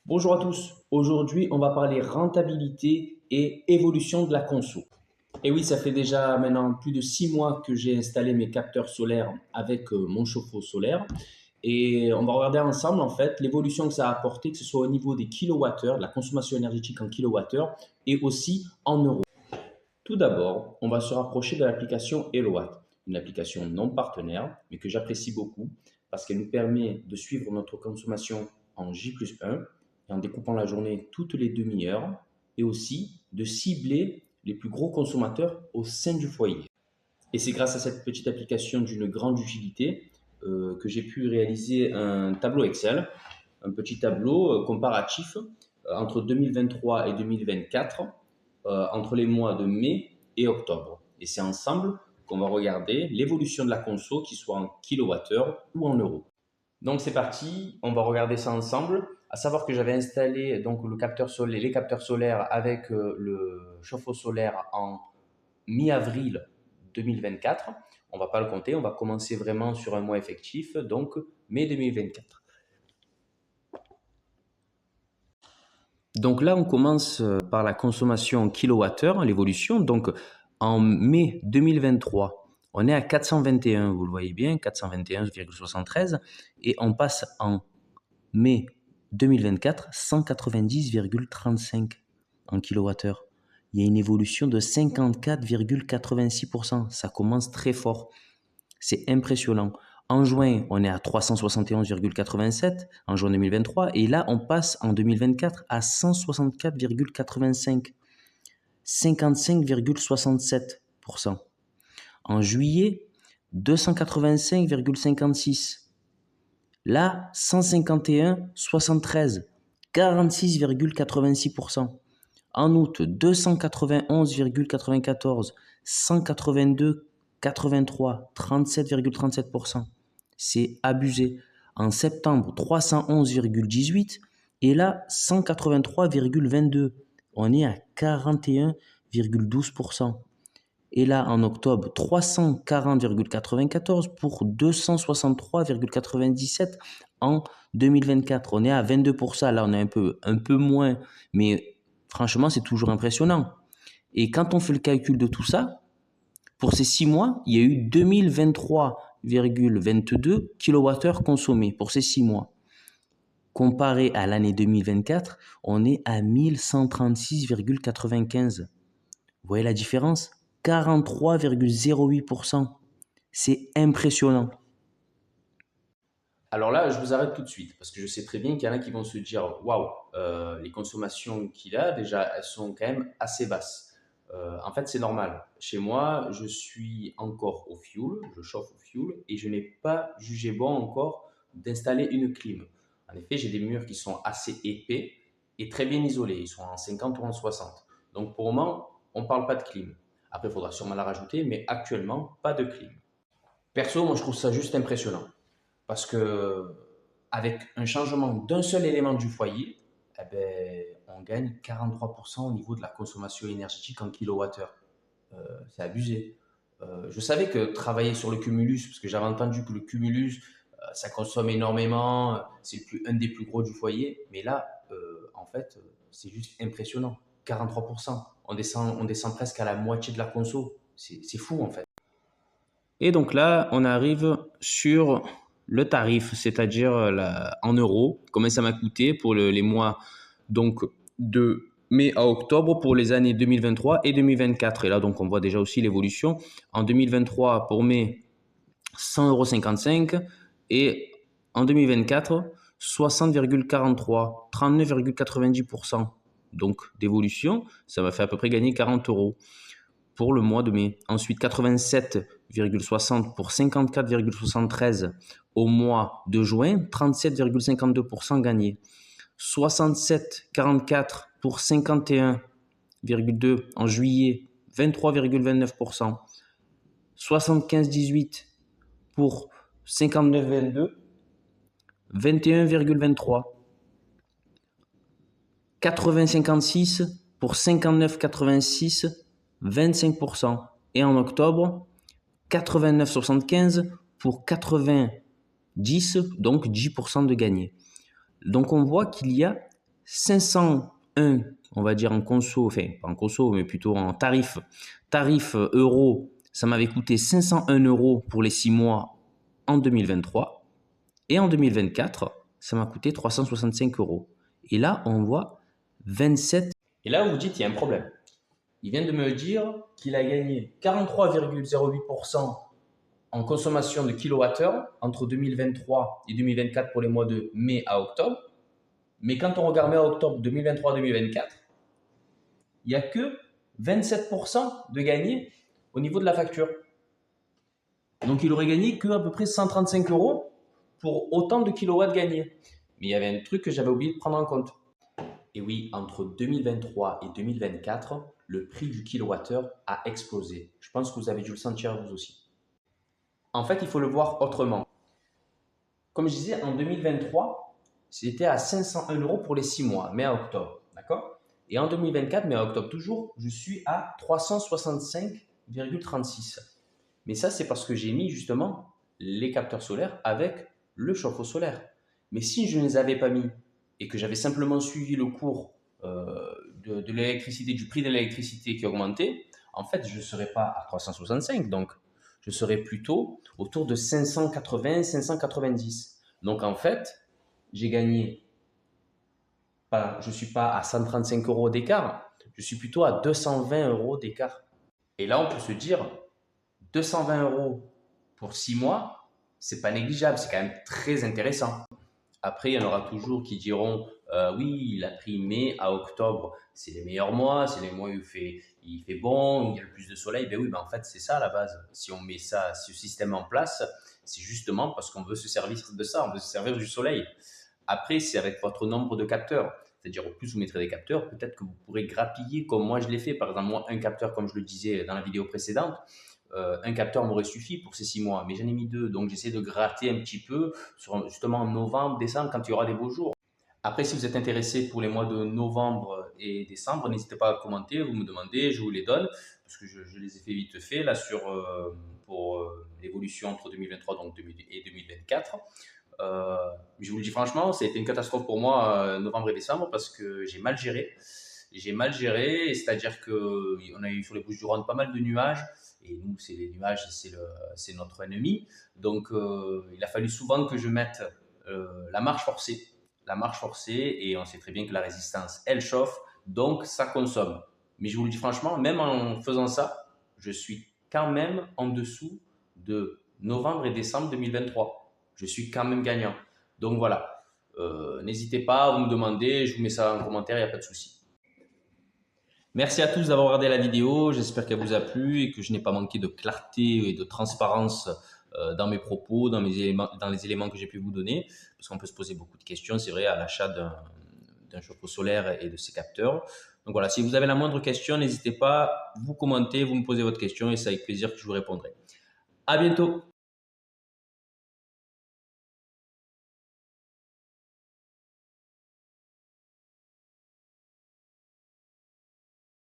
Bonjour à tous, aujourd'hui on va parler rentabilité et évolution de la conso. Et oui, ça fait déjà maintenant plus de 6 mois que j'ai installé mes capteurs solaires avec mon chauffe-eau solaire et on va regarder ensemble en fait l'évolution que ça a apporté, que ce soit au niveau des kilowattheures, de la consommation énergétique en kilowattheures et aussi en euros. Tout d'abord, on va se rapprocher de l'application Elowatt, une application non partenaire mais que j'apprécie beaucoup parce qu'elle nous permet de suivre notre consommation en J+1 et en découpant la journée toutes les demi-heures et aussi de cibler les plus gros consommateurs au sein du foyer. Et c'est grâce à cette petite application d'une grande utilité que j'ai pu réaliser un tableau Excel, un petit tableau comparatif entre 2023 et 2024, entre les mois de mai et octobre. Et c'est ensemble qu'on va regarder l'évolution de la conso, qu'il soit en kilowattheures ou en euros. Donc c'est parti, on va regarder ça ensemble. À savoir que j'avais installé donc le capteur solaire, les capteurs solaires avec le chauffe-eau solaire en mi-avril 2024. On va pas le compter, on va commencer vraiment sur un mois effectif, donc mai 2024. Donc là, on commence par la consommation en kilowattheure, l'évolution. Donc en mai 2023, on est à 421, vous le voyez bien, 421,73. Et on passe en mai 2024, 190,35 en kilowattheure. Il y a une évolution de 54,86%. Ça commence très fort. C'est impressionnant. En juin, on est à 371,87 en juin 2023 et là, on passe en 2024 à 164,85, 55,67%. En juillet, 285,56. Là, 151,73, 46,86%. En août, 291,94, 182,83, 37,37%. C'est abusé. En septembre, 311,18 et là, 183,22. On est à 41,12%. Et là, en octobre, 340,94 pour 263,97 en 2024. On est à 22%. Là, on est un peu moins, mais franchement, c'est toujours impressionnant. Et quand on fait le calcul de tout ça, pour ces 6 mois, il y a eu 2023,22 kWh consommés pour ces 6 mois. Comparé à l'année 2024, on est à 1136,95. Vous voyez la différence? 43,08%. C'est impressionnant. Alors là, je vous arrête tout de suite parce que je sais très bien qu'il y en a qui vont se dire waouh, les consommations qu'il a, déjà, elles sont quand même assez basses. En fait, c'est normal. Chez moi, je suis encore au fioul, je chauffe au fioul et je n'ai pas jugé bon encore d'installer une clim. En effet, j'ai des murs qui sont assez épais et très bien isolés. Ils sont en 50 ou en 60. Donc pour le moment, on ne parle pas de clim. Après, il faudra sûrement la rajouter, mais actuellement, pas de clim. Perso, moi, je trouve ça juste impressionnant. Parce que avec un changement d'un seul élément du foyer, eh ben, on gagne 43% au niveau de la consommation énergétique en kilowattheure. C'est abusé. Je savais que travailler sur le cumulus, parce que j'avais entendu que le cumulus, ça consomme énormément, c'est un des plus gros du foyer, mais là, en fait, c'est juste impressionnant. 43%. On descend presque à la moitié de la conso. C'est fou en fait. Et donc là, on arrive sur le tarif, c'est-à-dire en euros, combien ça m'a coûté pour les mois donc de mai à octobre pour les années 2023 et 2024. Et là, donc, on voit déjà aussi l'évolution. En 2023, pour mai, 100,55 € et en 2024, 60,43, 39,90%. Donc, d'évolution, ça m'a fait à peu près gagner 40 € pour le mois de mai. Ensuite, 87,60 pour 54,73 au mois de juin, 37,52% gagné. 67,44 pour 51,2 en juillet, 23,29%. 75,18 pour 59,22, 21,23. 80,56 pour 59,86, 25%. Et en octobre, 89,75 pour 90, donc 10% de gagné. Donc on voit qu'il y a 501, on va dire en conso, enfin pas en conso, mais plutôt en tarif euro, ça m'avait coûté 501 euros pour les 6 mois en 2023. Et en 2024, ça m'a coûté 365 euros. Et là, on voit 27. Et là, vous vous dites, il y a un problème. Il vient de me dire qu'il a gagné 43,08% en consommation de kilowattheures entre 2023 et 2024 pour les mois de mai à octobre. Mais quand on regarde mai à octobre 2023-2024, il n'y a que 27% de gagné au niveau de la facture. Donc il aurait gagné que à peu près 135 euros pour autant de kilowatts gagnés. Mais il y avait un truc que j'avais oublié de prendre en compte. Et oui, entre 2023 et 2024, le prix du kilowattheure a explosé. Je pense que vous avez dû le sentir vous aussi. En fait, il faut le voir autrement. Comme je disais, en 2023, c'était à 501 euros pour les 6 mois, mai à octobre. D'accord? Et en 2024, mai à octobre toujours, je suis à 365,36. Mais ça, c'est parce que j'ai mis justement les capteurs solaires avec le chauffe-eau solaire. Mais si je ne les avais pas mis et que j'avais simplement suivi le cours de l'électricité, du prix de l'électricité qui augmentait, en fait, je ne serais pas à 365. Donc, je serais plutôt autour de 580, 590. Donc, en fait, j'ai gagné, je ne suis pas à 135 euros d'écart, je suis plutôt à 220 euros d'écart. Et là, on peut se dire, 220 euros pour 6 mois, c'est pas négligeable, c'est quand même très intéressant. Après, il y en aura toujours qui diront oui, il a pris mai à octobre, c'est les meilleurs mois, c'est les mois où il fait bon, où il y a le plus de soleil. Ben oui, ben en fait, c'est ça à la base. Si on met ça, ce système en place, c'est justement parce qu'on veut se servir de ça, on veut se servir du soleil. Après, c'est avec votre nombre de capteurs. C'est-à-dire, au plus vous mettrez des capteurs, peut-être que vous pourrez grappiller comme moi je l'ai fait. Par exemple, moi, un capteur, comme je le disais dans la vidéo précédente, un capteur m'aurait suffi pour ces 6 mois, mais j'en ai mis 2. Donc, j'essaie de gratter un petit peu, justement en novembre, décembre, quand il y aura des beaux jours. Après, si vous êtes intéressé pour les mois de novembre et décembre, n'hésitez pas à commenter, vous me demandez, je vous les donne, parce que je les ai fait vite fait là pour l'évolution entre 2023 et 2024. Je vous le dis franchement, ça a été une catastrophe pour moi novembre et décembre parce que j'ai mal géré. J'ai mal géré, c'est-à-dire qu'on a eu sur les Bouches-du-Rhône pas mal de nuages. Et nous, c'est les nuages, c'est notre ennemi. Donc, il a fallu souvent que je mette la marche forcée. La marche forcée, et on sait très bien que la résistance, elle chauffe, donc ça consomme. Mais je vous le dis franchement, même en faisant ça, je suis quand même en dessous de novembre et décembre 2023. Je suis quand même gagnant. Donc voilà, n'hésitez pas à vous me demander, je vous mets ça en commentaire, il n'y a pas de souci. Merci à tous d'avoir regardé la vidéo, j'espère qu'elle vous a plu et que je n'ai pas manqué de clarté et de transparence dans mes propos, dans les éléments que j'ai pu vous donner, parce qu'on peut se poser beaucoup de questions, c'est vrai, à l'achat d'un chauffe-eau solaire et de ses capteurs. Donc voilà, si vous avez la moindre question, n'hésitez pas, vous commentez, vous me posez votre question et c'est avec plaisir que je vous répondrai. À bientôt!